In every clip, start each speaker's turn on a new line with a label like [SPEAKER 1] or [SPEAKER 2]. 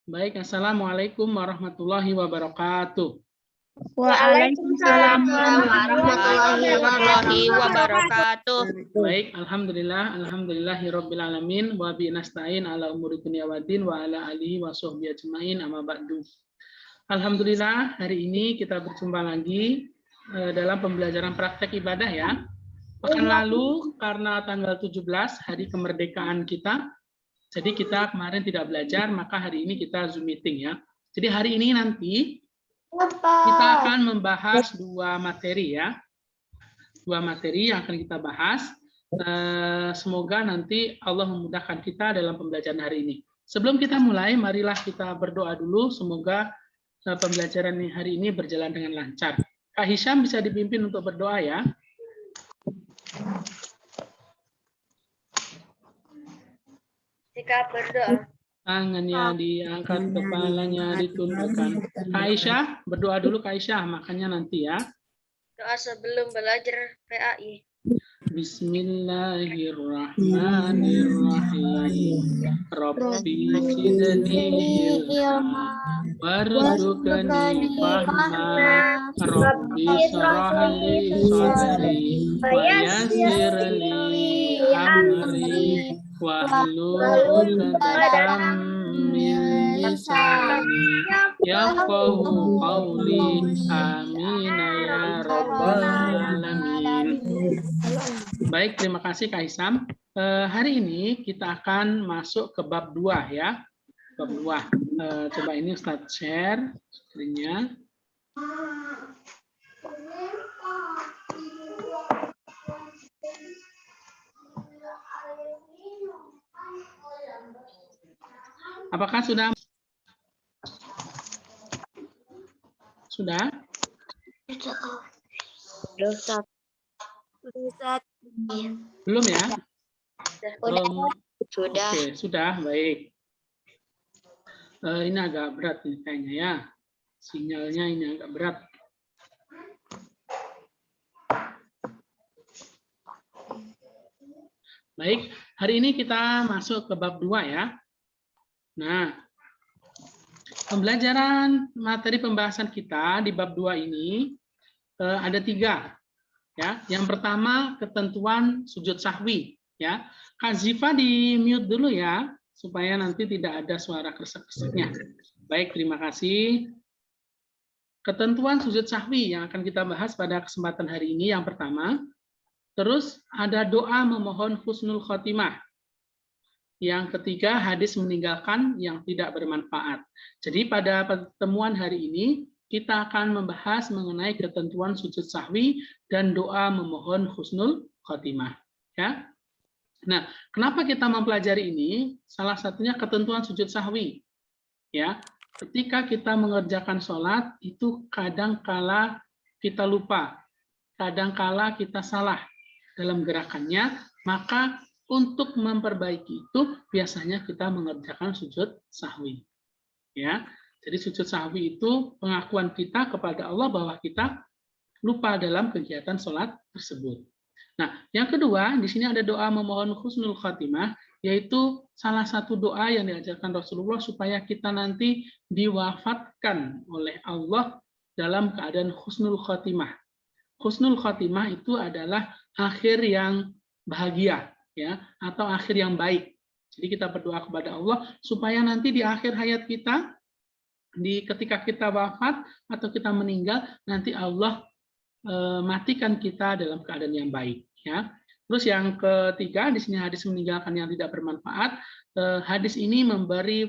[SPEAKER 1] Baik, Assalamualaikum warahmatullahi wabarakatuh.
[SPEAKER 2] Waalaikumsalam warahmatullahi wabarakatuh.
[SPEAKER 1] Baik, alhamdulillahirabbil alamin wa bi nasta'in ala umuri dunya waddin wa ala alihi wa sahbihi ajmain amma ba'du. Alhamdulillah, hari ini kita berjumpa lagi dalam pembelajaran praktek ibadah ya. Pekan lalu karena tanggal 17 hari kemerdekaan kita, jadi kita kemarin tidak belajar, maka hari ini kita Zoom meeting ya. Jadi hari ini nanti kita akan membahas dua materi ya. Dua materi yang akan kita bahas. Semoga nanti Allah memudahkan kita dalam pembelajaran hari ini. Sebelum kita mulai, marilah kita berdoa dulu. Semoga pembelajaran hari ini berjalan dengan lancar. Kak Hisham bisa dipimpin untuk berdoa ya.
[SPEAKER 2] Jika berdoa.
[SPEAKER 1] Tangannya diangkat, kepalanya ditundukkan. Kak Aisyah, berdoa dulu Kak Aisyah, makanya nanti ya.
[SPEAKER 2] Doa sebelum belajar PAI.
[SPEAKER 1] Bismillahirrahmanirrahim. Rabbi zidni ilma warzuqni fahma. Rabbi shrah li sadri wa yassir li amri wahlul 'uqdatam min lisani yafqahu qawli. Amin ya rabbal alamin. Baik, terima kasih Kak Hisam. Hari ini kita akan masuk ke bab 2 ya. Bab 2. Coba ini Ustaz share screen-nya. Apakah sudah? Sudah? Belum ya? Belum.
[SPEAKER 2] Sudah.
[SPEAKER 1] Oke, sudah, baik. Ini agak berat ini kayaknya ya. Sinyalnya ini agak berat. Baik, hari ini kita masuk ke bab 2 ya. Nah, pembelajaran materi pembahasan kita di bab 2 ini ada 3. Ya, yang pertama ketentuan sujud sahwi ya. Kak Ziva di mute dulu ya supaya nanti tidak ada suara kresek-kreseknya. Baik, terima kasih. Ketentuan sujud sahwi yang akan kita bahas pada kesempatan hari ini yang pertama. Terus ada doa memohon husnul khotimah. Yang ketiga, hadis meninggalkan yang tidak bermanfaat. Jadi pada pertemuan hari ini kita akan membahas mengenai ketentuan sujud sahwi dan doa memohon husnul khotimah. Ya. Nah, kenapa kita mempelajari ini? Salah satunya ketentuan sujud sahwi. Ya, ketika kita mengerjakan sholat itu kadang-kala kita lupa, kadang-kala kita salah dalam gerakannya, maka untuk memperbaiki itu biasanya kita mengerjakan sujud sahwi. Ya. Jadi sujud sahwi itu pengakuan kita kepada Allah bahwa kita lupa dalam kegiatan sholat tersebut. Nah, yang kedua, di sini ada doa memohon husnul khotimah, yaitu salah satu doa yang diajarkan Rasulullah supaya kita nanti diwafatkan oleh Allah dalam keadaan husnul khotimah. Husnul khotimah itu adalah akhir yang bahagia, ya, atau akhir yang baik. Jadi kita berdoa kepada Allah supaya nanti di akhir hayat kita, ketika kita wafat atau kita meninggal, nanti Allah matikan kita dalam keadaan yang baik. Ya. Terus yang ketiga, di sini hadis meninggalkan yang tidak bermanfaat. Hadis ini memberi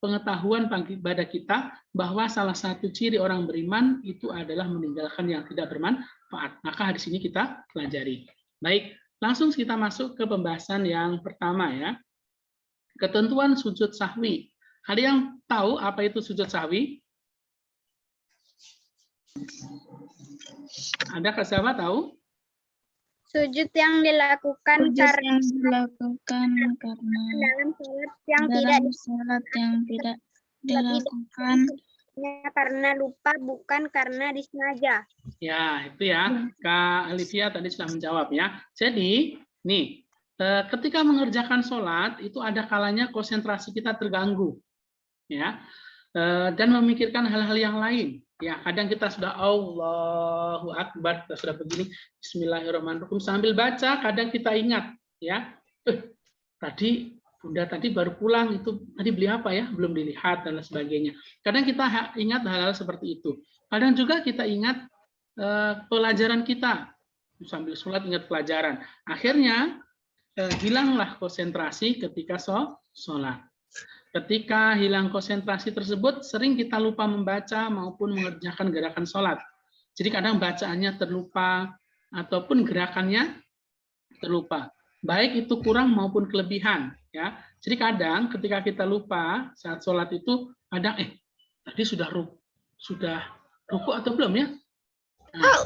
[SPEAKER 1] pengetahuan pada kita bahwa salah satu ciri orang beriman itu adalah meninggalkan yang tidak bermanfaat. Maka hadis ini kita pelajari. Baik, langsung kita masuk ke pembahasan yang pertama ya. Ketentuan sujud sahwi. Ada yang tahu apa itu sujud sahwi? Ada siapa tahu?
[SPEAKER 2] Sujud yang dilakukan
[SPEAKER 3] karena
[SPEAKER 2] dalam sholat yang tidak
[SPEAKER 3] dilakukan
[SPEAKER 2] karena lupa, bukan karena disengaja.
[SPEAKER 1] Ya, itu ya. Kak Alivia tadi sudah menjawab ya. Jadi, nih, ketika mengerjakan sholat itu ada kalanya konsentrasi kita terganggu, ya, dan memikirkan hal-hal yang lain. Ya, kadang kita sudah Allahu Akbar, kita sudah begini, Bismillahirrahmanirrahim sambil baca, kadang kita ingat, ya, tadi Bunda tadi baru pulang itu tadi beli apa ya, belum dilihat dan lain sebagainya. Kadang kita ingat hal-hal seperti itu. Kadang juga kita ingat pelajaran kita sambil sholat ingat pelajaran. Akhirnya hilanglah konsentrasi ketika sholat. Ketika hilang konsentrasi tersebut, sering kita lupa membaca maupun mengerjakan gerakan sholat. Jadi kadang bacaannya terlupa ataupun gerakannya terlupa. Baik itu kurang maupun kelebihan. Ya. Jadi kadang ketika kita lupa saat sholat itu, kadang tadi sudah ruku atau belum ya? Nah,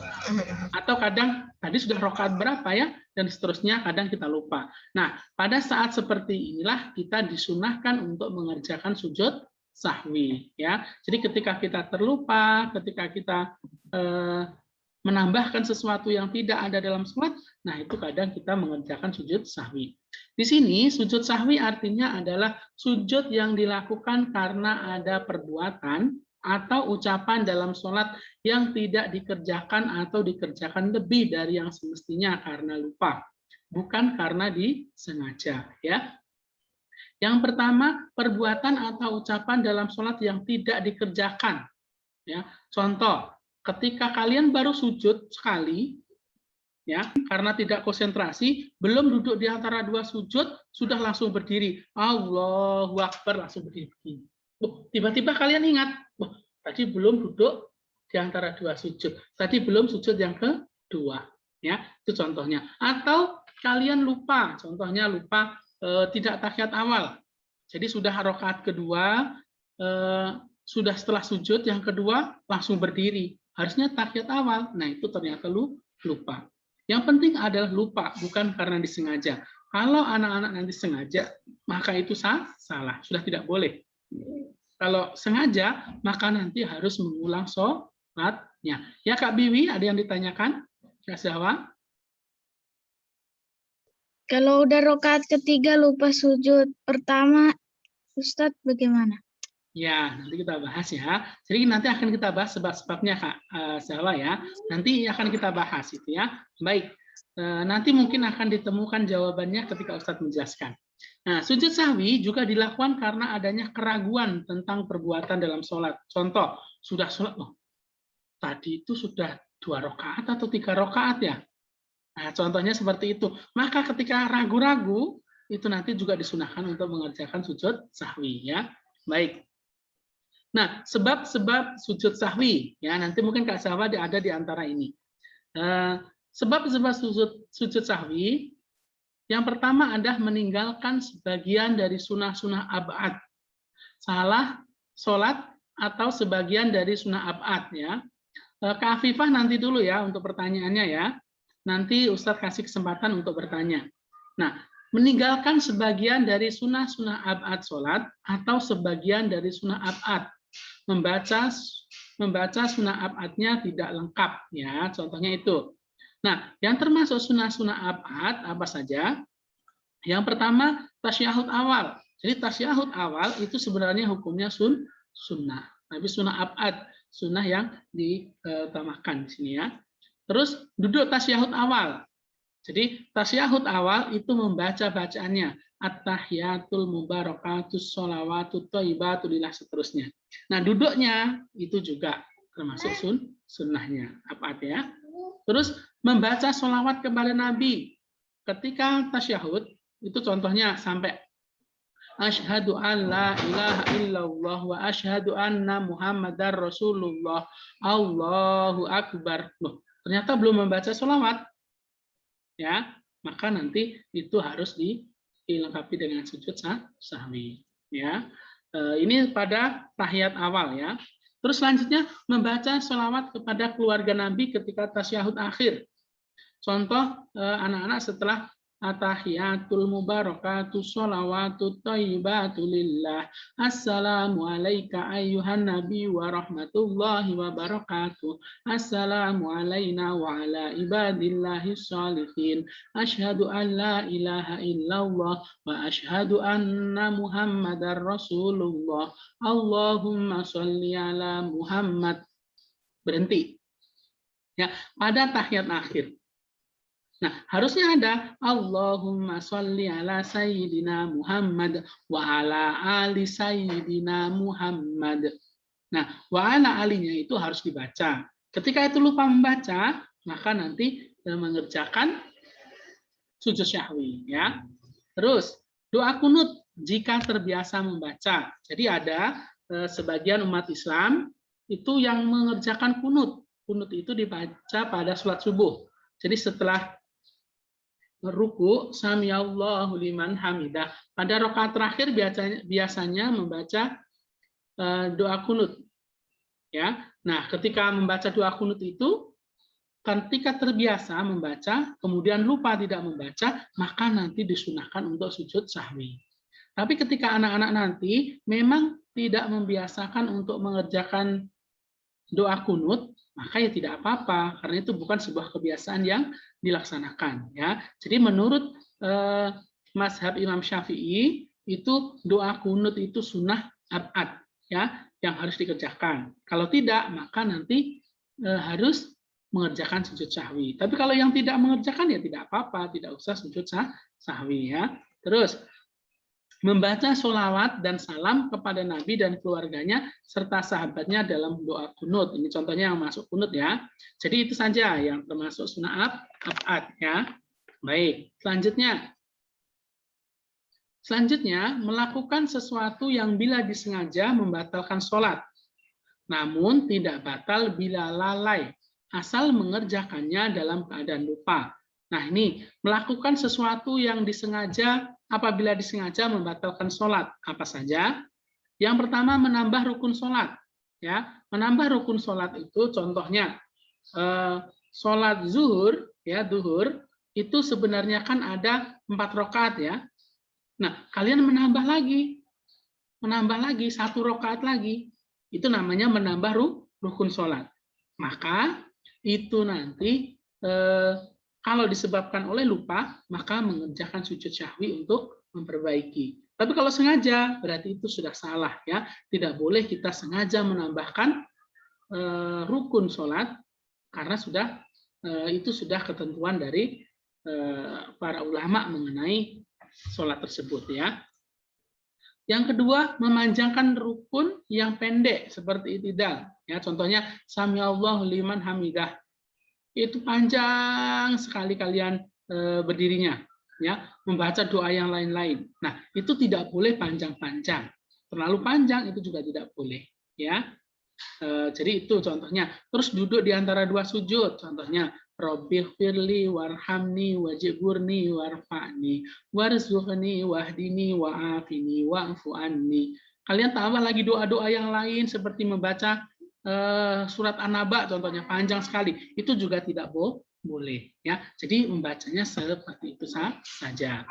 [SPEAKER 1] atau kadang tadi sudah rakaat berapa ya, dan seterusnya kadang kita lupa. Nah, pada saat seperti inilah kita disunahkan untuk mengerjakan sujud sahwi, ya. Jadi ketika kita terlupa, ketika kita menambahkan sesuatu yang tidak ada dalam sholat, nah itu kadang kita mengerjakan sujud sahwi. Di sini sujud sahwi artinya adalah sujud yang dilakukan karena ada perbuatan atau ucapan dalam sholat yang tidak dikerjakan atau dikerjakan lebih dari yang semestinya karena lupa, bukan karena disengaja. Ya. Yang pertama, perbuatan atau ucapan dalam sholat yang tidak dikerjakan. Ya. Contoh, ketika kalian baru sujud sekali, ya, karena tidak konsentrasi, belum duduk di antara dua sujud, sudah langsung berdiri. Allahu Akbar, langsung berdiri. Tiba-tiba kalian ingat, tadi belum duduk di antara dua sujud. Tadi belum sujud yang kedua. Ya, itu contohnya. Atau kalian lupa, contohnya lupa tidak tahiyat awal. Jadi sudah rakaat kedua, sudah setelah sujud yang kedua langsung berdiri. Harusnya tahiyat awal. Nah, itu ternyata lupa. Yang penting adalah lupa, bukan karena disengaja. Kalau anak-anak nanti sengaja, maka itu salah, sudah tidak boleh. Kalau sengaja, maka nanti harus mengulang sholatnya. Ya Kak Biwi, ada yang ditanyakan? Kak Zahwa?
[SPEAKER 2] Kalau udah rakaat ketiga lupa sujud pertama, Ustadz bagaimana?
[SPEAKER 1] Ya, nanti kita bahas ya. Jadi nanti akan kita bahas sebab-sebabnya Kak Zahwa ya. Nanti akan kita bahas itu ya. Baik, nanti mungkin akan ditemukan jawabannya ketika Ustadz menjelaskan. Nah, sujud sahwi juga dilakukan karena adanya keraguan tentang perbuatan dalam sholat. Contoh, sudah sholat, tadi itu sudah 2 rakaat atau 3 rakaat ya? Nah, contohnya seperti itu. Maka ketika ragu-ragu, itu nanti juga disunahkan untuk mengerjakan sujud sahwi ya. Baik. Nah, sebab-sebab sujud sahwi, ya nanti mungkin Kak Zahwa ada di antara ini. Sebab-sebab sujud sahwi, yang pertama adalah meninggalkan sebagian dari sunnah-sunnah ab'ad. Salah sholat atau sebagian dari sunnah ab'ad. Ya. Kak Afifah nanti dulu ya untuk pertanyaannya ya. Nanti Ustadz kasih kesempatan untuk bertanya. Nah, meninggalkan sebagian dari sunnah-sunnah ab'ad sholat atau sebagian dari sunnah ab'ad. Membaca sunnah ab'adnya tidak lengkap. Ya, contohnya itu. Nah, yang termasuk sunnah-sunnah ab'ad apa saja? Yang pertama, tasyahud awal. Jadi tasyahud awal itu sebenarnya hukumnya sunnah. Tapi sunnah ab'ad, sunnah yang diutamakan di sini ya. Terus duduk tasyahud awal. Jadi tasyahud awal itu membaca bacaannya. At-tahiyatul mubarakatus sholawatut thayyibatu lillah seterusnya. Nah, duduknya itu juga termasuk sunnahnya ab'ad ya. Terus membaca sholawat kepada Nabi ketika tasyahud itu contohnya sampai asyhadu an la ilaha illallah wa asyhadu anna muhammadar rasulullah Allahu akbar. Loh, ternyata belum membaca sholawat ya, maka nanti itu harus dilengkapi dengan sujud sahwi ya. Ini pada tahiyat awal ya. Terus selanjutnya membaca sholawat kepada keluarga Nabi ketika tasyahud akhir. Contoh anak-anak setelah Atahiyatul mubarakatuh sholawatut thayyibatu lillah. Assalamu alayka ayyuhan nabi wa rahmatullahi wa barakatuh. Assalamu alayna wa ala ibadillahi sholihin. Asyhadu an la ilaha illallah wa asyhadu anna muhammadar rasulullah. Allahumma sholli ala Muhammad. Berhenti. Ya, pada tahiyat akhir. Nah, harusnya ada Allahumma sholli ala sayyidina Muhammad wa ala ali sayyidina Muhammad. Nah, wa ala alinya itu harus dibaca. Ketika itu lupa membaca, maka nanti mengerjakan sujud syahwi, ya. Terus doa kunut jika terbiasa membaca. Jadi ada sebagian umat Islam itu yang mengerjakan kunut. Kunut itu dibaca pada sholat subuh. Jadi setelah ruku samiallahu liman hamidah. Pada rakaat terakhir biasanya membaca doa kunut. Ya. Nah, ketika membaca doa kunut itu, ketika terbiasa membaca, kemudian lupa tidak membaca, maka nanti disunahkan untuk sujud sahwi. Tapi ketika anak-anak nanti memang tidak membiasakan untuk mengerjakan doa kunut, maka ya tidak apa-apa, karena itu bukan sebuah kebiasaan yang dilaksanakan. Ya, jadi menurut mazhab Imam Syafi'i itu doa kunut itu sunnah abad, ya, yang harus dikerjakan. Kalau tidak, maka nanti harus mengerjakan sujud sahwi. Tapi kalau yang tidak mengerjakan ya tidak apa-apa, tidak usah sujud sahwi, ya. Terus membaca sholawat dan salam kepada Nabi dan keluarganya serta sahabatnya dalam doa kunut. Ini contohnya yang masuk kunut, ya. Jadi itu saja yang termasuk sunnah abad, ya. Baik, selanjutnya melakukan sesuatu yang bila disengaja membatalkan sholat, namun tidak batal bila lalai, asal mengerjakannya dalam keadaan lupa. Nah, ini melakukan sesuatu yang disengaja apabila disengaja membatalkan sholat. Apa saja? Yang pertama, menambah rukun sholat. Ya, menambah rukun sholat itu contohnya sholat zuhur, ya, duhur itu sebenarnya kan ada 4 rakaat, ya. Nah, kalian menambah lagi 1 rakaat lagi. Itu namanya menambah rukun sholat. Maka itu nanti kalau disebabkan oleh lupa, maka mengerjakan sujud syahwi untuk memperbaiki. Tapi kalau sengaja, berarti itu sudah salah, ya. Tidak boleh kita sengaja menambahkan rukun sholat, karena itu sudah ketentuan dari para ulama mengenai sholat tersebut, ya. Yang kedua, memanjangkan rukun yang pendek seperti i'tidal. Ya, contohnya samiallahu liman hamidah. Itu panjang sekali kalian berdirinya, ya, membaca doa yang lain-lain. Nah, itu tidak boleh panjang-panjang. Terlalu panjang itu juga tidak boleh, ya. Jadi itu contohnya. Terus duduk di antara 2 sujud, contohnya Rabbighfirli warhamni wajburni warfa'ni warzuqni wahdini wa'afini wa'fu anni. Kalian tambah lagi doa-doa yang lain seperti membaca surat An-Naba contohnya panjang sekali, itu juga tidak boleh, ya. Jadi membacanya seperti itu saja.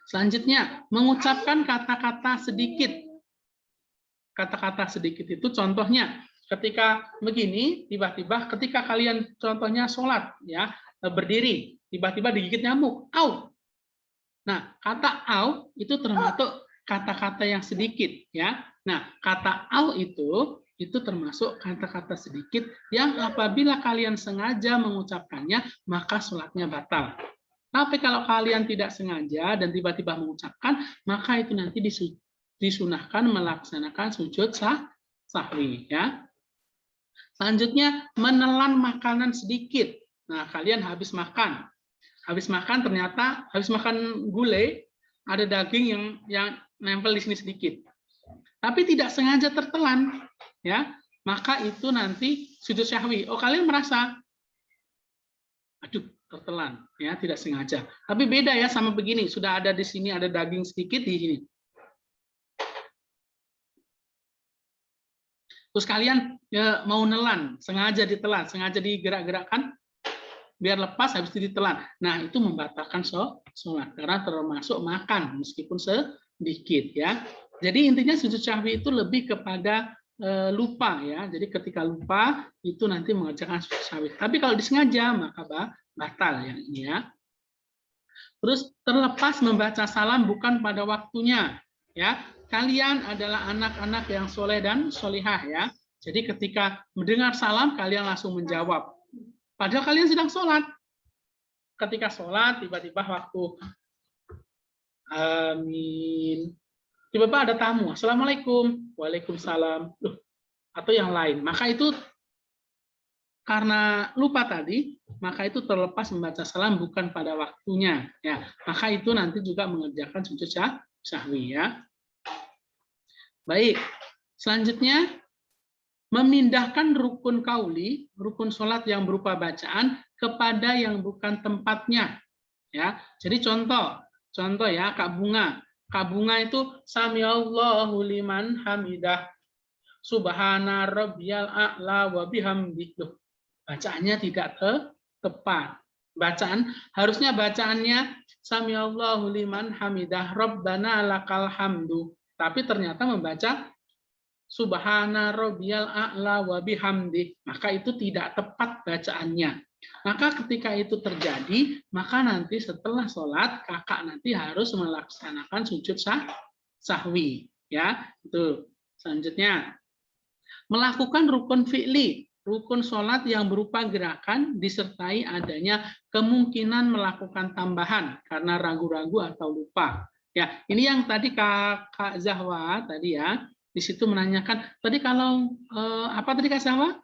[SPEAKER 1] Selanjutnya, mengucapkan kata-kata sedikit. Kata-kata sedikit itu contohnya ketika begini, tiba-tiba ketika kalian contohnya sholat, ya, berdiri, tiba-tiba digigit nyamuk, au. Nah, kata au itu termasuk kata-kata yang sedikit, ya. Nah, kata au itu termasuk kata-kata sedikit yang apabila kalian sengaja mengucapkannya, maka sholatnya batal. Tapi kalau kalian tidak sengaja dan tiba-tiba mengucapkan, maka itu nanti disunahkan melaksanakan sujud sahwi, ya. Selanjutnya, menelan makanan sedikit. Nah, kalian habis makan ternyata habis makan gulai, ada daging yang nempel di sini sedikit. Tapi tidak sengaja tertelan, ya, maka itu nanti sujud syahwi. Oh, kalian merasa, aduh, tertelan, ya, tidak sengaja. Tapi beda ya sama begini, sudah ada di sini ada daging sedikit di sini. Terus kalian ya, mau nelan, sengaja ditelan, sengaja digerak-gerakkan, biar lepas habis itu ditelan. Nah, itu membatalkan sholat karena termasuk makan meskipun sedikit ya. Jadi intinya sujud sahwi itu lebih kepada lupa ya. Jadi ketika lupa itu nanti mengerjakan sujud sahwi. Tapi kalau disengaja maka batal ya ini ya. Terus terlepas membaca salam bukan pada waktunya ya. Kalian adalah anak-anak yang soleh dan solihah ya. Jadi ketika mendengar salam kalian langsung menjawab. Padahal kalian sedang sholat. Ketika sholat tiba-tiba waktu amin. Tiba-tiba ada tamu. Assalamualaikum. Waalaikumsalam. Atau yang lain. Maka itu karena lupa tadi, maka itu terlepas membaca salam bukan pada waktunya. Ya, maka itu nanti juga mengerjakan sujud sahwi ya. Baik, selanjutnya memindahkan rukun kauli, rukun sholat yang berupa bacaan kepada yang bukan tempatnya. Ya, jadi contoh ya Kak Bunga. Kak Bunga itu samiallahu liman hamidah. Subhana rabbiyal a'la wa bihamdih. Bacaannya tidak tepat. Harusnya bacaannya samiallahu liman hamidah rabbana lakal hamdu. Tapi ternyata membaca subhana rabbiyal a'la wa bihamdih. Maka itu tidak tepat bacaannya. Maka ketika itu terjadi, maka nanti setelah sholat kakak nanti harus melaksanakan sujud sahwi. Ya, itu. Selanjutnya melakukan rukun fi'li. Rukun sholat yang berupa gerakan disertai adanya kemungkinan melakukan tambahan karena ragu-ragu atau lupa. Ya, ini yang tadi Kak Zahwa tadi ya, di situ menanyakan tadi kalau apa tadi Kak Zahwa?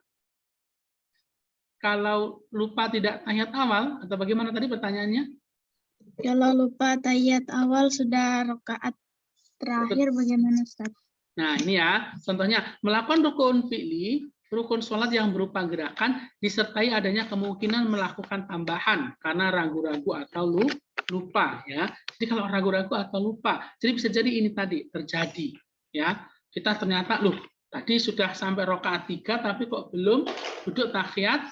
[SPEAKER 1] Kalau lupa tidak tahiyat awal atau bagaimana tadi pertanyaannya?
[SPEAKER 2] Kalau lupa tahiyat awal sudah rakaat terakhir bagaimana Ustaz?
[SPEAKER 1] Nah, ini ya, contohnya melakukan rukun fi'li, rukun sholat yang berupa gerakan disertai adanya kemungkinan melakukan tambahan karena ragu-ragu atau lupa ya. Jadi kalau ragu-ragu atau lupa, jadi bisa jadi ini tadi terjadi ya. Kita ternyata tadi sudah sampai rakaat 3 tapi kok belum duduk tahiyat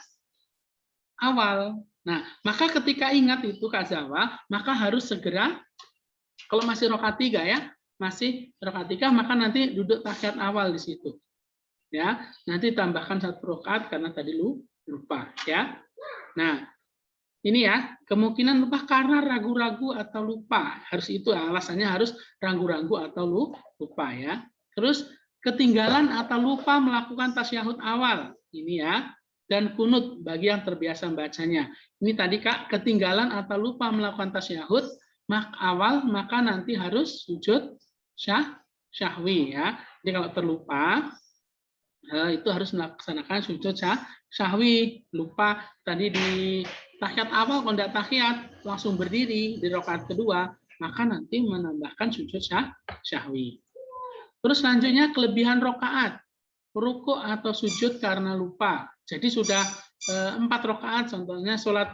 [SPEAKER 1] awal. Nah, maka ketika ingat itu Kak Zawa, maka harus segera kalau masih rakaat 3 ya, masih rakaat 3 maka nanti duduk tahiyat awal di situ. Ya, nanti tambahkan 1 rakaat karena tadi lupa ya. Nah, ini ya, kemungkinan lupa karena ragu-ragu atau lupa. Harus itu alasannya harus ragu-ragu atau lupa ya. Terus ketinggalan atau lupa melakukan tasyahud awal. Ini ya. Dan kunut bagi yang terbiasa membacanya. Ini tadi Kak, ketinggalan atau lupa melakukan tasyahud awal maka nanti harus sujud sahwi ya. Jadi kalau terlupa itu harus melaksanakan sujud sahwi. Lupa tadi di tahiyat awal kalau tidak tahiyat langsung berdiri di rakaat kedua maka nanti menambahkan sujud sahwi. Terus selanjutnya kelebihan rakaat, ruku atau sujud karena lupa. Jadi sudah 4 rakaat contohnya sholat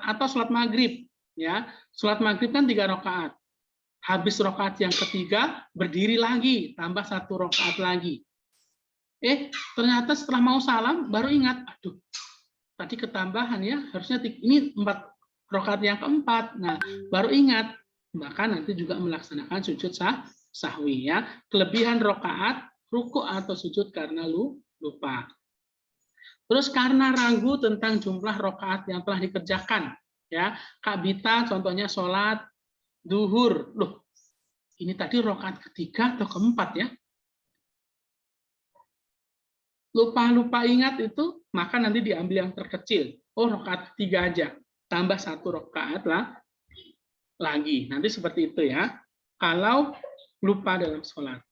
[SPEAKER 1] maghrib ya. Sholat maghrib kan 3 rakaat. Habis rakaat yang ketiga berdiri lagi tambah 1 rakaat lagi. Ternyata setelah mau salam baru ingat, aduh, tadi ketambahan ya, harusnya ini 4 rakaat yang keempat. Nah, baru ingat, maka nanti juga melaksanakan sujud sahwi ya. Kelebihan rakaat, ruku atau sujud karena lupa. Terus karena ragu tentang jumlah rakaat yang telah dikerjakan ya. Kak Bita contohnya sholat duhur. Ini tadi rakaat ketiga atau keempat ya. Lupa ingat itu, maka nanti diambil yang terkecil. Rakaat ketiga aja, tambah 1 rakaat lagi. Nanti seperti itu ya. Kalau lupa dalam sholat.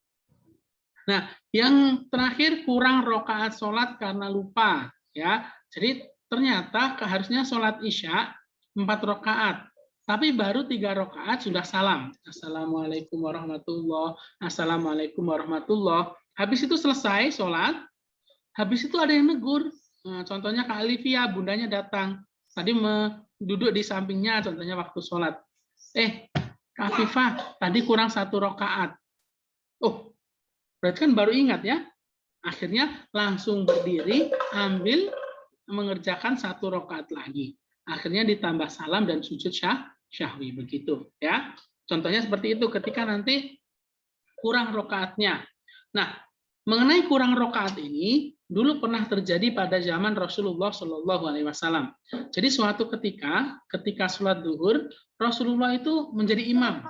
[SPEAKER 1] Nah, yang terakhir kurang rakaat sholat karena lupa ya. Jadi ternyata harusnya sholat isya 4 rakaat. Tapi baru 3 rakaat sudah salam. Assalamualaikum warahmatullahi wabarakatuh. Assalamualaikum warahmatullahi wabarakatuh. Habis itu selesai sholat. Habis itu ada yang negur, contohnya Kak Alivia, bundanya datang, tadi duduk di sampingnya, contohnya waktu sholat. Kak Afifah, tadi kurang 1 rakaat. Berarti kan baru ingat ya. Akhirnya langsung berdiri, mengerjakan 1 rakaat lagi. akhirnya ditambah salam dan sujud syahwi begitu ya. Contohnya seperti itu ketika nanti kurang rokaatnya. Nah, mengenai kurang rokaat ini dulu pernah terjadi pada zaman Rasulullah Shallallahu Alaihi Wasallam. Jadi suatu ketika sholat duhur Rasulullah itu menjadi imam,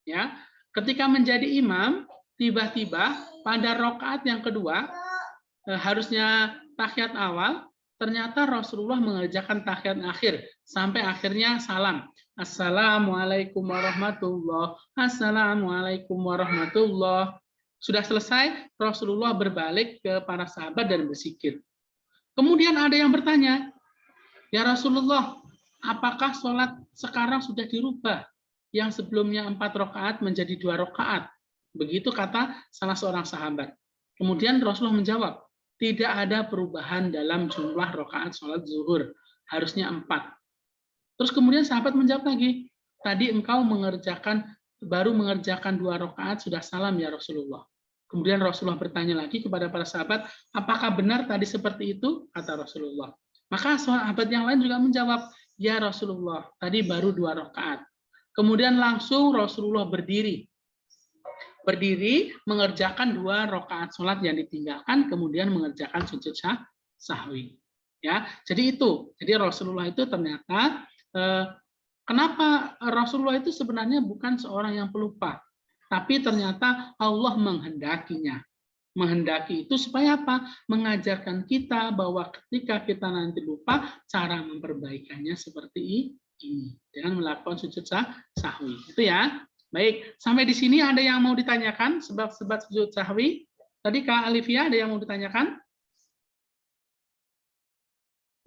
[SPEAKER 1] ya. Ketika menjadi imam, tiba-tiba pada rokaat yang kedua harusnya tahiyat awal, ternyata Rasulullah mengerjakan tahiyat akhir sampai akhirnya salam. Assalamualaikum warahmatullah. Assalamualaikum warahmatullah. Sudah selesai, Rasulullah berbalik ke para sahabat dan berzikir. Kemudian ada yang bertanya, ya Rasulullah, apakah sholat sekarang sudah dirubah? Yang sebelumnya 4 rakaat menjadi 2 rakaat. Begitu kata salah seorang sahabat. Kemudian Rasulullah menjawab, tidak ada perubahan dalam jumlah rakaat sholat zuhur. Harusnya 4. Terus kemudian sahabat menjawab lagi, tadi engkau baru mengerjakan 2 rakaat sudah salam ya Rasulullah. Kemudian Rasulullah bertanya lagi kepada para sahabat, apakah benar tadi seperti itu? Kata Rasulullah. Maka sahabat yang lain juga menjawab, ya Rasulullah, tadi baru 2 rakaat. Kemudian langsung Rasulullah berdiri mengerjakan 2 rakaat sholat yang ditinggalkan, kemudian mengerjakan sujud sahwi. Ya, jadi itu. Jadi Rasulullah itu ternyata kenapa Rasulullah itu sebenarnya bukan seorang yang pelupa, tapi ternyata Allah menghendakinya. Menghendaki itu supaya apa? Mengajarkan kita bahwa ketika kita nanti lupa, cara memperbaikannya seperti ini, dengan melakukan sujud sahwi. Itu ya. Baik, sampai di sini ada yang mau ditanyakan sebab sujud sahwi? Tadi Kak Alivia ada yang mau ditanyakan?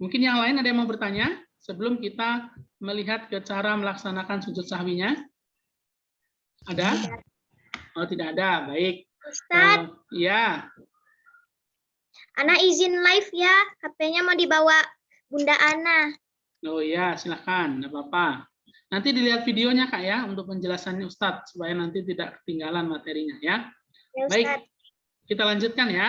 [SPEAKER 1] Mungkin yang lain ada yang mau bertanya sebelum kita melihat ke cara melaksanakan sujud sahwinya? Ada? Oh, tidak ada. Baik.
[SPEAKER 3] Ustadz,
[SPEAKER 1] ya.
[SPEAKER 3] Ana izin live ya. HP-nya mau dibawa Bunda Ana.
[SPEAKER 1] Oh ya, silakan. Tidak apa-apa. Nanti dilihat videonya Kak ya untuk penjelasannya Ustadz supaya nanti tidak ketinggalan materinya ya.
[SPEAKER 3] Ya,
[SPEAKER 1] Baik.
[SPEAKER 3] Ustadz.
[SPEAKER 1] Kita lanjutkan ya.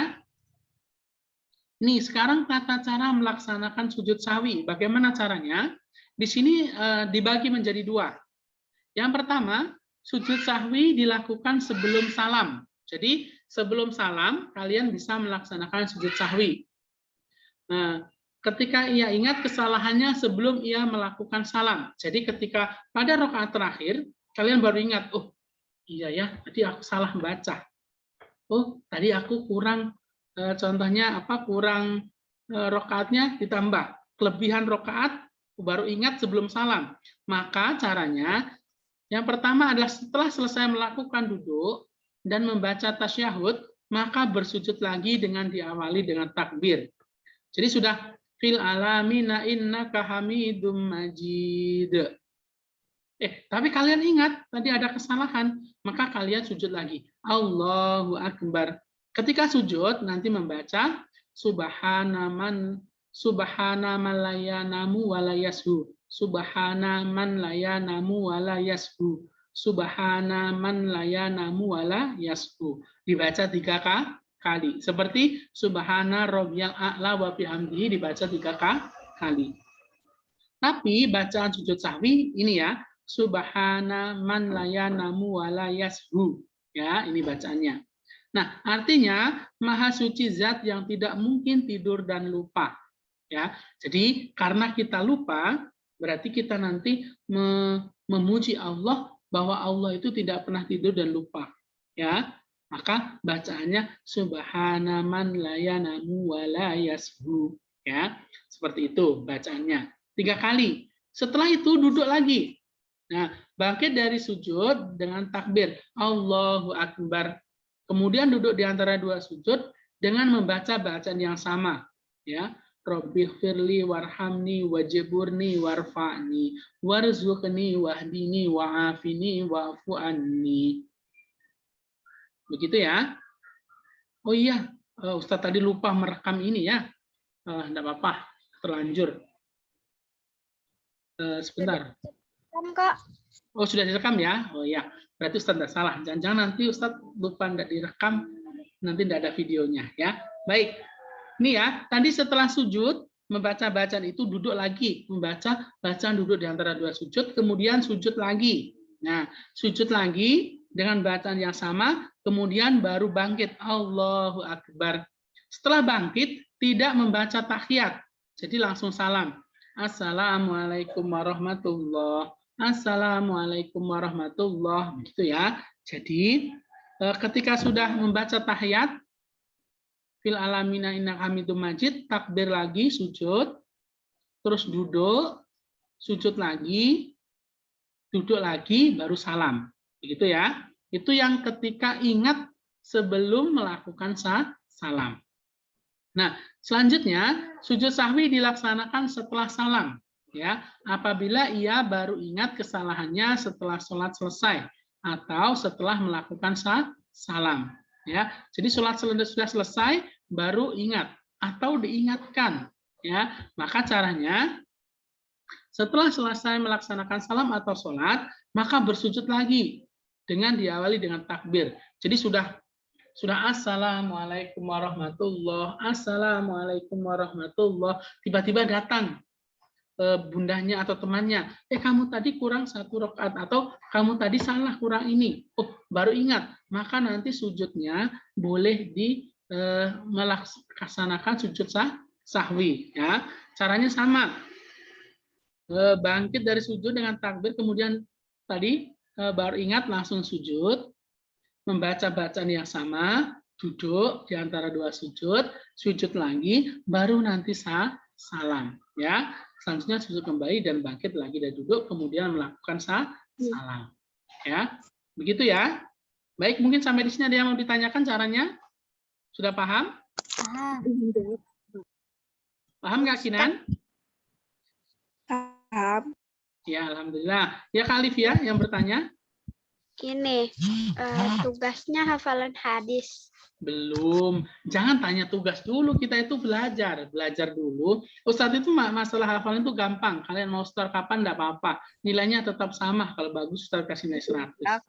[SPEAKER 1] Nih, sekarang tata cara melaksanakan sujud sahwi. Bagaimana caranya? Di sini dibagi menjadi 2. Yang pertama, sujud sahwi dilakukan sebelum salam. Jadi, sebelum salam, kalian bisa melaksanakan sujud sahwi. Nah, ketika ia ingat kesalahannya sebelum ia melakukan salam. Jadi, ketika pada rakaat terakhir, kalian baru ingat, oh iya ya, tadi aku salah membaca. Oh, tadi aku kurang contohnya kurang rakaatnya ditambah kelebihan rakaat baru ingat sebelum salam. Maka caranya yang pertama adalah setelah selesai melakukan duduk dan membaca tasyahud, maka bersujud lagi dengan diawali dengan takbir. Jadi sudah fil alamina innaka hamidum majid. Tapi kalian ingat tadi ada kesalahan, maka kalian sujud lagi. Allahu Akbar. Ketika sujud nanti membaca subhana man layanamu walayashu. Subhana man layanamu walayashu. Subhana man layanamu walayashu. Dibaca 3 kali. Seperti subhana rabbiyal a'la wa bihamdihi dibaca 3 kali. Tapi bacaan sujud sahwi ini ya, subhana man layanamu walayashu. Ya, ini bacaannya. Nah, artinya Maha Suci Zat yang tidak mungkin tidur dan lupa. Ya, jadi karena kita lupa, berarti kita nanti memuji Allah bahwa Allah itu tidak pernah tidur dan lupa. Ya, maka bacaannya Subhana man layanamu walayashu. Ya, seperti itu bacaannya. 3 kali. Setelah itu duduk lagi. Nah, bangkit dari sujud dengan takbir Allahu Akbar. Kemudian duduk di antara 2 sujud dengan membaca bacaan yang sama, ya. Rabbighfirli warhamni wajburni warfa'ni warzuqni wahdini wa'afini wa'fu anni. Begitu ya. Oh iya, Ustadz tadi lupa merekam ini ya. Enggak apa-apa, terlanjur. Sebentar.
[SPEAKER 3] Kak.
[SPEAKER 1] Oh, sudah direkam ya? Oh ya, berarti Ustadz tidak salah. Jangan-jangan nanti Ustadz lupa tidak direkam, nanti tidak ada videonya ya. Baik, ini ya, tadi setelah sujud, membaca bacaan itu duduk lagi, membaca bacaan duduk di antara dua sujud, kemudian sujud lagi. Nah, sujud lagi dengan bacaan yang sama, kemudian baru bangkit. Allahu Akbar. Setelah bangkit, tidak membaca tahiyat. Jadi langsung salam. Assalamualaikum warahmatullahi wabarakatuh. Assalamualaikum warahmatullahi wabarakatuh. Begitu ya. Jadi ketika sudah membaca tahiyat, fil alamina innaka hamidum majid, takbir lagi, sujud, terus duduk, sujud lagi, duduk lagi, baru salam. Begitu ya. Itu yang ketika ingat sebelum melakukan salam. Nah, selanjutnya sujud sahwi dilaksanakan setelah salam. Ya, apabila ia baru ingat kesalahannya setelah sholat selesai atau setelah melakukan salam. Ya, jadi sholat sudah selesai baru ingat atau diingatkan. Ya, maka caranya setelah selesai melaksanakan salam atau sholat, maka bersujud lagi dengan diawali dengan takbir. Jadi sudah assalamualaikum warahmatullahi, assalamualaikum warahmatullahi, tiba-tiba datang bundanya atau temannya, kamu tadi kurang 1 rakaat atau kamu tadi salah kurang ini. Oh, baru ingat, maka nanti sujudnya boleh melaksanakan sujud sahwi. Ya, caranya sama. Bangkit dari sujud dengan takbir, kemudian tadi baru ingat langsung sujud, membaca bacaan yang sama, duduk di antara dua sujud, sujud lagi, baru nanti salam. Ya. Selanjutnya sujud kembali dan bangkit lagi dari duduk, kemudian melakukan salam. Ya, begitu ya. Baik, mungkin sampai di sini ada yang mau ditanyakan caranya? Sudah paham? Paham nggak, Kinan?
[SPEAKER 2] Paham.
[SPEAKER 1] Ya, alhamdulillah. Ya, Kak Alif ya yang bertanya.
[SPEAKER 3] Ini tugasnya hafalan hadis.
[SPEAKER 1] Belum, jangan tanya tugas dulu, kita itu belajar dulu. Ustadz itu masalah hafalan itu gampang, kalian mau start kapan enggak apa-apa, nilainya tetap sama, kalau bagus start kasih nilai 100.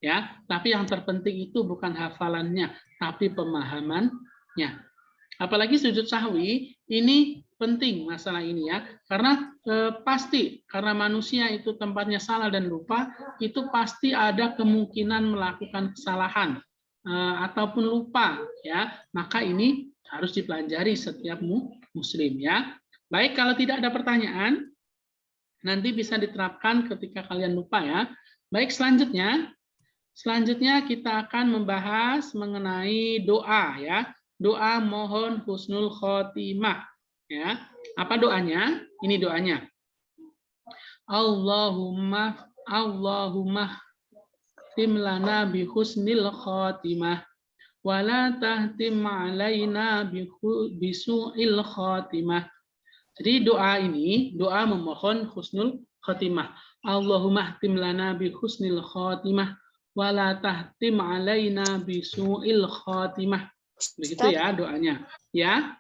[SPEAKER 1] Ya, tapi yang terpenting itu bukan hafalannya, tapi pemahamannya. Apalagi sujud sahwi, ini penting masalah ini ya, karena pasti, karena manusia itu tempatnya salah dan lupa, itu pasti ada kemungkinan melakukan kesalahan. Ataupun lupa ya, maka ini harus dipelajari setiap muslim ya. Baik, kalau tidak ada pertanyaan nanti bisa diterapkan ketika kalian lupa ya. Baik, selanjutnya kita akan membahas mengenai doa ya, doa mohon husnul khotimah ya. Apa doanya? Ini doanya, Allahumma tim lana bi husnil khatimah wa la tahtim alaina bi su'il khatimah. Jadi doa ini doa memohon husnul khatimah. Allahumma tim lana bi husnil khatimah wa la tahtim alaina bi su'il khatimah. Begitu ya doanya. Ya.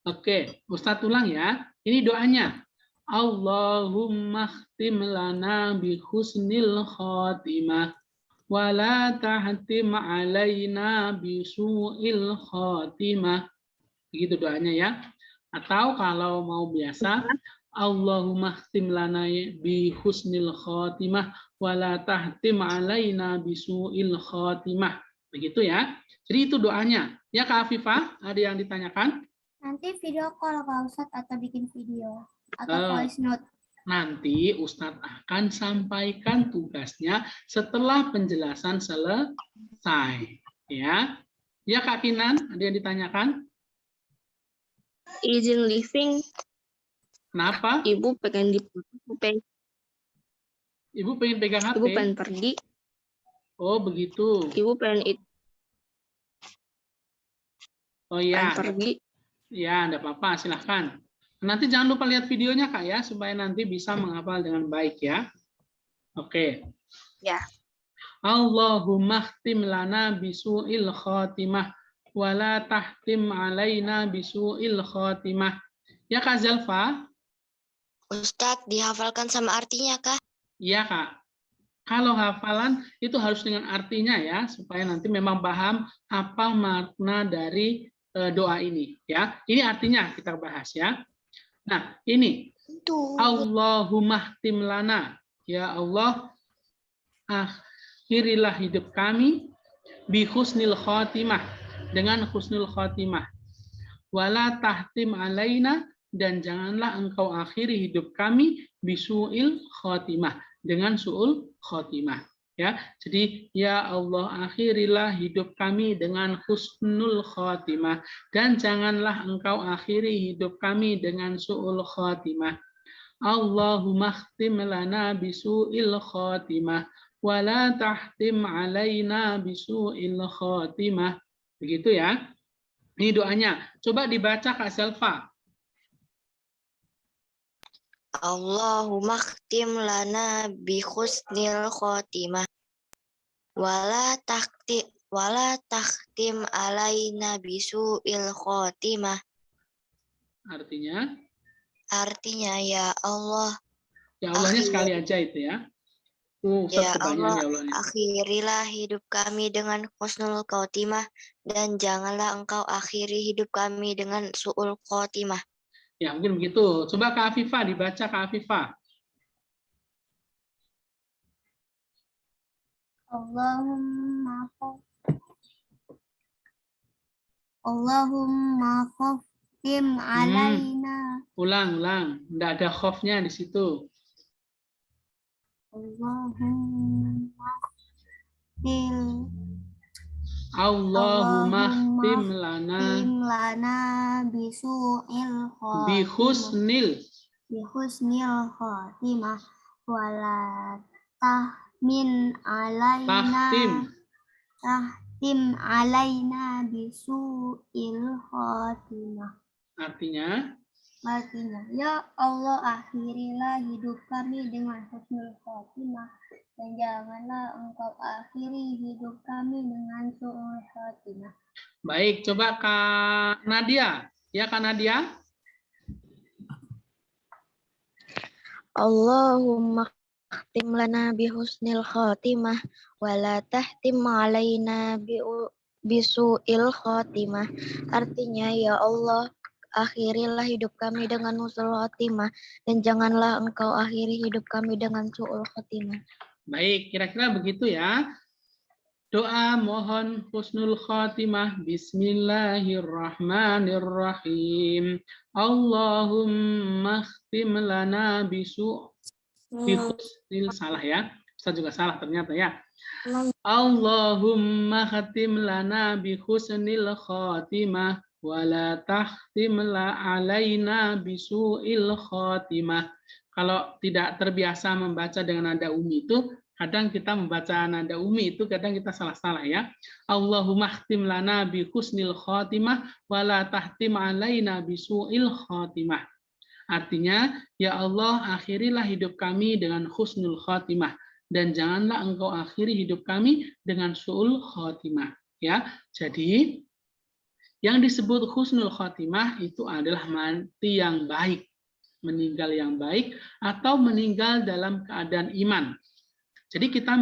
[SPEAKER 1] Oke, Ustadz ulang ya. Ini doanya. Allahumma khtim lana bi husnil khatimah wa la tahtim alaina bi su'il khatimah. Begitu doanya ya. Atau kalau mau biasa, Allahumma khtim lana bi husnil khatimah wa la tahtim alaina bi su'il khatimah. Begitu ya. Jadi itu doanya. Ya Kak Afifah, ada yang ditanyakan?
[SPEAKER 3] Nanti video call Kak Ustadz atau bikin video? Atau voice note.
[SPEAKER 1] Nanti Ustadz akan sampaikan tugasnya setelah penjelasan selesai. Ya, ya Kak Kinan, ada yang ditanyakan?
[SPEAKER 2] Izin living.
[SPEAKER 1] Kenapa?
[SPEAKER 2] Ibu pengen
[SPEAKER 1] Ibu pengen pegang HP?
[SPEAKER 2] Ibu pengen pergi.
[SPEAKER 1] Oh begitu.
[SPEAKER 2] Ibu pengen itu.
[SPEAKER 1] Oh iya.
[SPEAKER 2] Pergi.
[SPEAKER 1] Ya, enggak apa-apa, silahkan. Nanti jangan lupa lihat videonya Kak ya, supaya nanti bisa menghafal dengan baik ya. Oke.
[SPEAKER 2] Ya.
[SPEAKER 1] Allahumma khtim lana bisu'il khatimah wa la tahtim alaina bisu'il khatimah. Ya Kak Zalfa?
[SPEAKER 4] Ustadz, dihafalkan sama artinya Kak?
[SPEAKER 1] Iya Kak. Kalau hafalan itu harus dengan artinya ya, supaya nanti memang paham apa makna dari doa ini ya. Ini artinya kita bahas ya. Nah, ini Allahumma khtim lana, ya Allah akhirilah hidup kami bi husnil khotimah, dengan husnul khotimah. Wala tahtim alaina, dan janganlah engkau akhiri hidup kami bisu'il khotimah, dengan su'ul khotimah. Ya, jadi ya Allah akhirilah hidup kami dengan husnul khotimah, dan janganlah engkau akhiri hidup kami dengan su'ul khotimah. Allahumma khtim lana bisu'il khotimah wala tahtim alaina bisu'il khotimah. Begitu ya. Ini doanya. Coba dibaca Kak Selva.
[SPEAKER 4] Allahumma khtim lana bi husnil khotimah wala takhtim alaina bisu'il khotimah. Artinya ya Allah,
[SPEAKER 1] ya Allahnya sekali aja itu ya.
[SPEAKER 4] Ya Allah, akhirilah hidup kami dengan husnul khotimah, dan janganlah engkau akhiri hidup kami dengan su'ul khotimah.
[SPEAKER 1] Ya, mungkin begitu. Coba Kak Afifah, dibaca Kak Afifah.
[SPEAKER 2] Allahumma khaftim alaina.
[SPEAKER 1] Ulang. Nggak ada khofnya di situ. Allahumma khtim lana bihusnil
[SPEAKER 2] khotimah wala tahtim alaina bisu'il khotimah.
[SPEAKER 1] Artinya,
[SPEAKER 2] ya Allah akhirilah hidup kami dengan husnul khotimah, dan janganlah engkau akhiri hidup kami dengan su'ul khotimah.
[SPEAKER 1] Baik, coba Kak Nadia. Ya Kak Nadia.
[SPEAKER 5] Allahumma khtim lana bi husnil khotimah wala tahtim alaina bisu'il khotimah. Artinya ya Allah, akhirilah hidup kami dengan husnul khotimah, dan janganlah engkau akhiri hidup kami dengan su'ul khotimah.
[SPEAKER 1] Baik, kira-kira begitu ya. Doa mohon husnul khotimah. Bismillahirrahmanirrahim. Allahumma khtim lana bihusnil, salah ya. Ustaz juga salah ternyata ya. Allahumma khtim lana bihusnil khotimah wala tahtim alaina bisu'il khotimah. Kalau tidak terbiasa membaca dengan nada umi itu, kadang kita membaca nada umi itu kadang kita salah-salah ya. Allahumma khtim lana bi husnil khotimah wala tahtim alaina bisu'il khotimah. Artinya, ya Allah akhirilah hidup kami dengan husnul khotimah, dan janganlah engkau akhiri hidup kami dengan su'ul khotimah. Ya, jadi yang disebut husnul khotimah itu adalah mati yang baik, meninggal yang baik, atau meninggal dalam keadaan iman. Jadi kita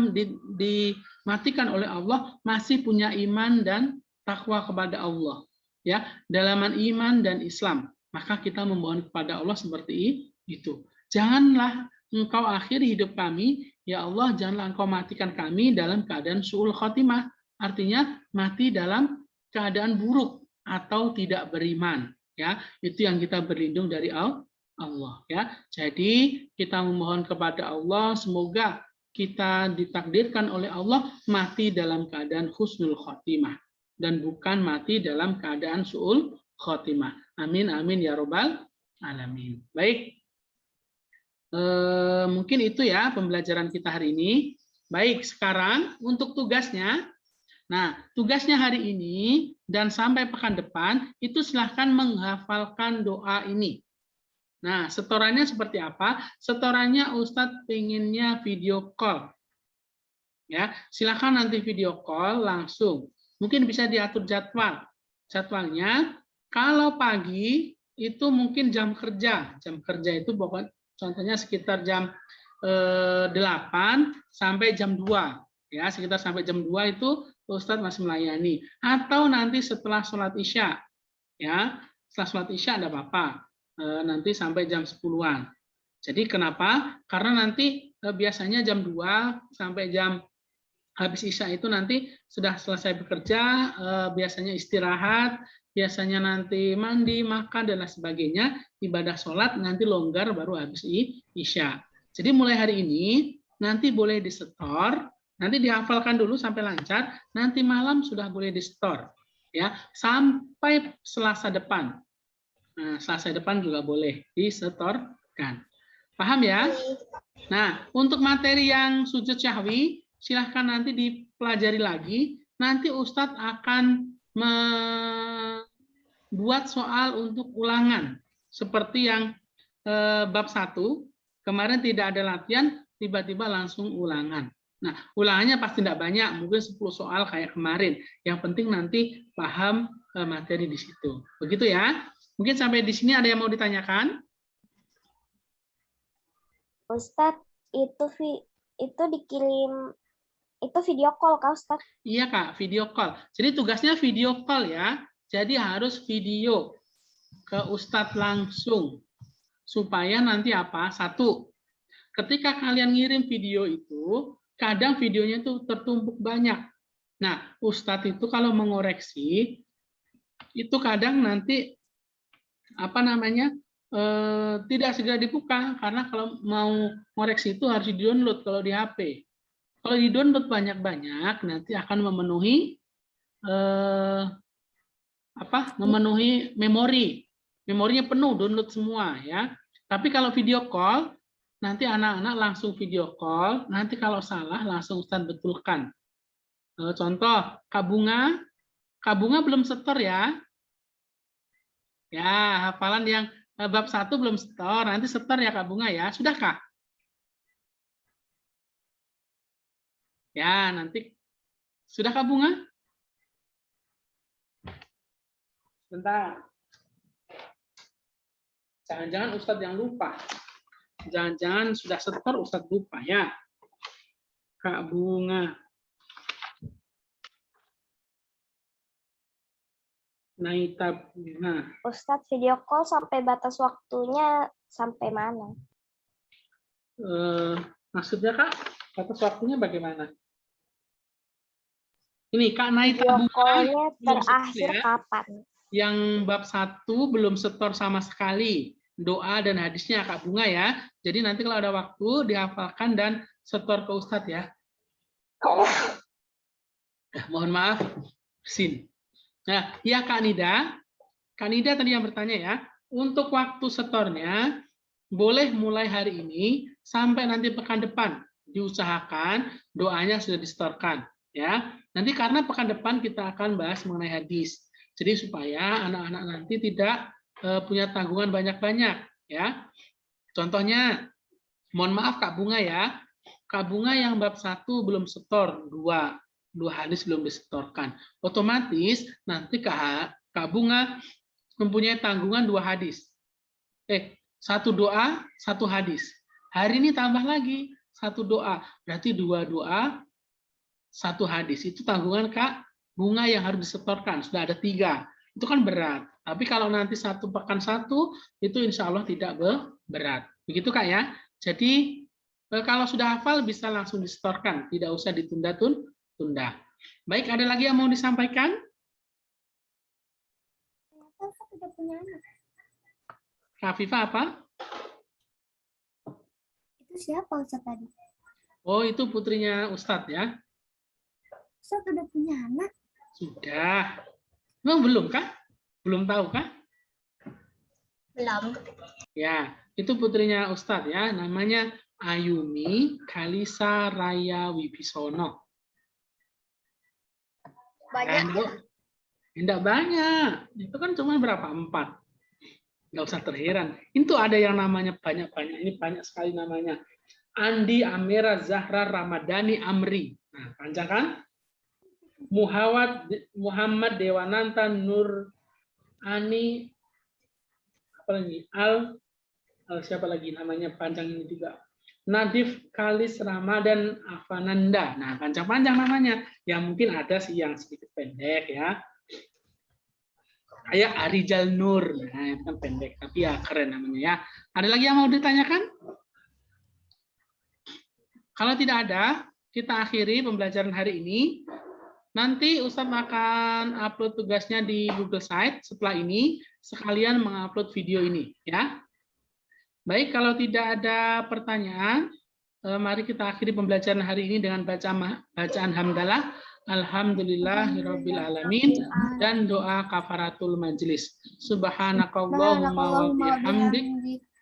[SPEAKER 1] dimatikan oleh Allah masih punya iman dan takwa kepada Allah, ya, dalaman iman dan Islam. Maka kita memohon kepada Allah seperti itu. Janganlah engkau akhiri hidup kami, ya Allah, janganlah engkau matikan kami dalam keadaan su'ul khotimah. Artinya mati dalam keadaan buruk atau tidak beriman, ya. Itu yang kita berlindung dari Allah, ya. Jadi kita memohon kepada Allah semoga kita ditakdirkan oleh Allah mati dalam keadaan husnul khotimah dan bukan mati dalam keadaan su'ul khotimah. Amin amin ya robbal alamin. Baik, mungkin itu ya pembelajaran kita hari ini. Baik, sekarang untuk tugasnya. Nah, tugasnya hari ini dan sampai pekan depan itu silahkan menghafalkan doa ini. Nah, setorannya seperti apa? Setorannya Ustadz pengennya video call. Ya, silakan nanti video call langsung. Mungkin bisa diatur jadwal. Jadwalnya kalau pagi itu mungkin jam kerja. Jam kerja itu pokoknya contohnya sekitar jam 8 sampai jam 2. Ya, sekitar sampai jam 2 itu Ustadz masih melayani. Atau nanti setelah sholat Isya. ya. Setelah sholat Isya ada apa-apa. Nanti sampai jam 10-an. Jadi kenapa? Karena nanti biasanya jam 2 sampai jam habis Isya itu nanti sudah selesai bekerja, biasanya istirahat, biasanya nanti mandi, makan, dan lain sebagainya, ibadah sholat, nanti longgar baru habis Isya. Jadi mulai hari ini, nanti boleh disetor, nanti dihafalkan dulu sampai lancar, nanti malam sudah boleh disetor, ya, sampai Selasa depan. Nah, Selasa depan juga boleh disetorkan. Paham ya? Nah, untuk materi yang sujud syahwi, silahkan nanti dipelajari lagi. Nanti Ustadz akan membuat soal untuk ulangan. Seperti yang bab 1, kemarin tidak ada latihan, tiba-tiba langsung ulangan. Nah, ulangannya pasti tidak banyak, mungkin 10 soal kayak kemarin. Yang penting nanti paham materi di situ. Begitu ya? Mungkin sampai di sini ada yang mau ditanyakan?
[SPEAKER 3] Ustadz, itu dikirim, itu video call Kak Ustadz?
[SPEAKER 1] Iya Kak, video call. Jadi tugasnya video call ya. Jadi harus video ke Ustadz langsung. Supaya nanti apa? 1, ketika kalian ngirim video itu, kadang videonya itu tertumpuk banyak. Nah, Ustadz itu kalau mengoreksi, itu kadang nanti tidak segera dibuka, karena kalau mau koreksi itu harus di-download kalau di HP. Kalau di-download banyak-banyak, nanti akan memenuhi memenuhi memori. Memorinya penuh, download semua ya. Tapi kalau video call, nanti anak-anak langsung video call, nanti kalau salah langsung Ustadz betulkan. Contoh, Kak Bunga belum setor ya. Ya, hafalan yang bab 1 belum setor, nanti setor ya Kak Bunga ya. Sudahkah? Ya, nanti sudah Kak Bunga? Bentar. Jangan-jangan Ustadz yang lupa. Jangan-jangan sudah setor Ustadz lupa ya. Kak Bunga. Nah,
[SPEAKER 3] Ustadz, video call sampai batas waktunya sampai mana?
[SPEAKER 1] Maksudnya Kak, batas waktunya bagaimana? Ini Kak Naita
[SPEAKER 3] Video
[SPEAKER 1] Bunga
[SPEAKER 3] call-nya
[SPEAKER 1] belum
[SPEAKER 3] terakhir
[SPEAKER 1] setor ya.
[SPEAKER 3] kapan?
[SPEAKER 1] Yang bab 1 belum setor sama sekali. Doa dan hadisnya Kak Bunga ya. Jadi nanti kalau ada waktu dihafalkan dan setor ke Ustadz ya. Mohon maaf, sin. Nah, ya Kak Nida. Kak Nida tadi yang bertanya ya. Untuk waktu setornya boleh mulai hari ini sampai nanti pekan depan. Diusahakan doanya sudah disetorkan ya. Nanti karena pekan depan kita akan bahas mengenai hadis. Jadi supaya anak-anak nanti tidak punya tanggungan banyak-banyak ya. Contohnya, mohon maaf Kak Bunga ya. Kak Bunga yang bab 1 belum setor, 2 hadis belum disetorkan. Otomatis nanti Kak Bunga mempunyai tanggungan 2 hadis. 1 doa, 1 hadis. Hari ini tambah lagi 1 doa. Berarti 2 doa, 1 hadis. Itu tanggungan Kak Bunga yang harus disetorkan. Sudah ada 3. Itu kan berat. Tapi kalau nanti 1 pekan 1, itu insya Allah tidak berat. Begitu Kak ya. Jadi kalau sudah hafal bisa langsung disetorkan. Tidak usah ditunda-tunda. Baik, ada lagi yang mau disampaikan? Kak Viva apa?
[SPEAKER 2] Itu siapa Ustadz tadi?
[SPEAKER 1] Oh, itu putrinya Ustadz ya.
[SPEAKER 2] Ustadz udah punya anak?
[SPEAKER 1] Sudah. Memang belum kah? Belum tahu kah?
[SPEAKER 3] Belum.
[SPEAKER 1] Ya, itu putrinya Ustadz ya. Namanya Ayumi Kalisa Raya Wibisono.
[SPEAKER 3] Banyak.
[SPEAKER 1] Tidak banyak. Itu kan cuma berapa? 4. Nggak usah terheran. Itu ada yang namanya banyak-banyak. Ini banyak sekali namanya. Andi Amira Zahra Ramadhani Amri. Nah, panjang kan? Muhammad Dewananta Nur Ani apa lagi? Siapa lagi namanya panjang ini juga. Nadif Kalis Ramadan Avananda. Nah, panjang-panjang namanya. Yang mungkin ada sih yang sedikit pendek ya. Kayak Arijal Nur. Nah, itu kan pendek, tapi ya keren namanya ya. Ada lagi yang mau ditanyakan? Kalau tidak ada, kita akhiri pembelajaran hari ini. Nanti Ustadz akan upload tugasnya di Google Site setelah ini, sekalian mengupload video ini, ya. Baik, kalau tidak ada pertanyaan, mari kita akhiri pembelajaran hari ini dengan bacaan hamdalah, alhamdulillahirabbil alamin, dan doa kafaratul majelis. Subhanakallahumma wa bihamdik,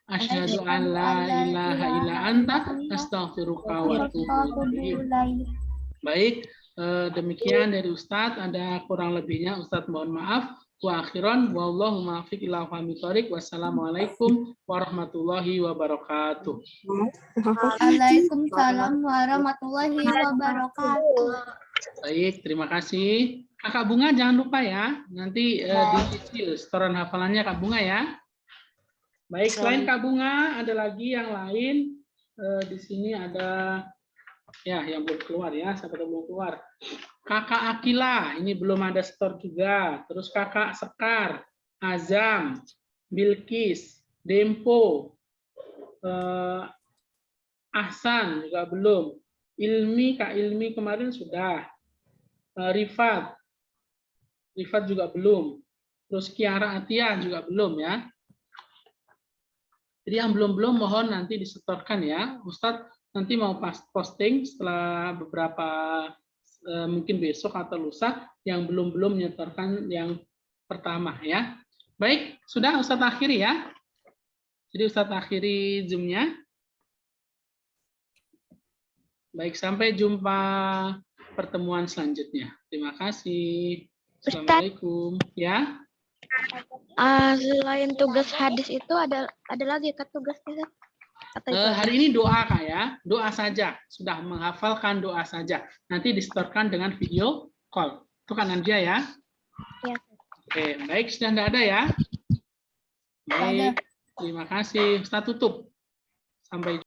[SPEAKER 1] asyhadu an la ilaha illa anta, astaghfiruka wa atubu ilaik. Baik, demikian dari Ustadz. Ada kurang lebihnya Ustadz mohon maaf. Wa akhiran wallahu muwaffiq ila aqwamit thoriq. Wassalamualaikum warahmatullahi wabarakatuh.
[SPEAKER 2] Waalaikumsalam warahmatullahi wabarakatuh.
[SPEAKER 1] Baik, terima kasih. Kakak Bunga jangan lupa ya. Nanti dicicil setoran hafalannya Kak Bunga ya. Baik, selain Kak Bunga ada lagi yang lain. Di sini ada ya yang belum keluar ya, siapa yang belum keluar. Kakak Akila, ini belum ada store juga. Terus Kakak Sekar, Azam, Bilkis, Dempo, Ahsan juga belum. Ilmi, Kak Ilmi kemarin sudah. Rifat juga belum. Terus Kiara Atia juga belum ya. Jadi yang belum mohon nanti disetorkan ya. Ustadz nanti mau posting setelah beberapa mungkin besok atau lusa yang belum menyetorkan yang pertama ya. Baik, sudah Ustadz akhiri ya. Jadi Ustadz akhiri Zoom-nya. Baik, sampai jumpa pertemuan selanjutnya. Terima kasih. Assalamualaikum. Ya.
[SPEAKER 5] Selain tugas hadis itu ada lagi Kak tugasnya?
[SPEAKER 1] Hari ini doa Kak ya, doa saja. Sudah menghafalkan doa saja. Nanti disetorkan dengan video call. Itu kan Andia ya?
[SPEAKER 5] Ya.
[SPEAKER 1] Oke, baik sudah tidak ada ya? Baik, terima kasih. Ustaz tutup. Sampai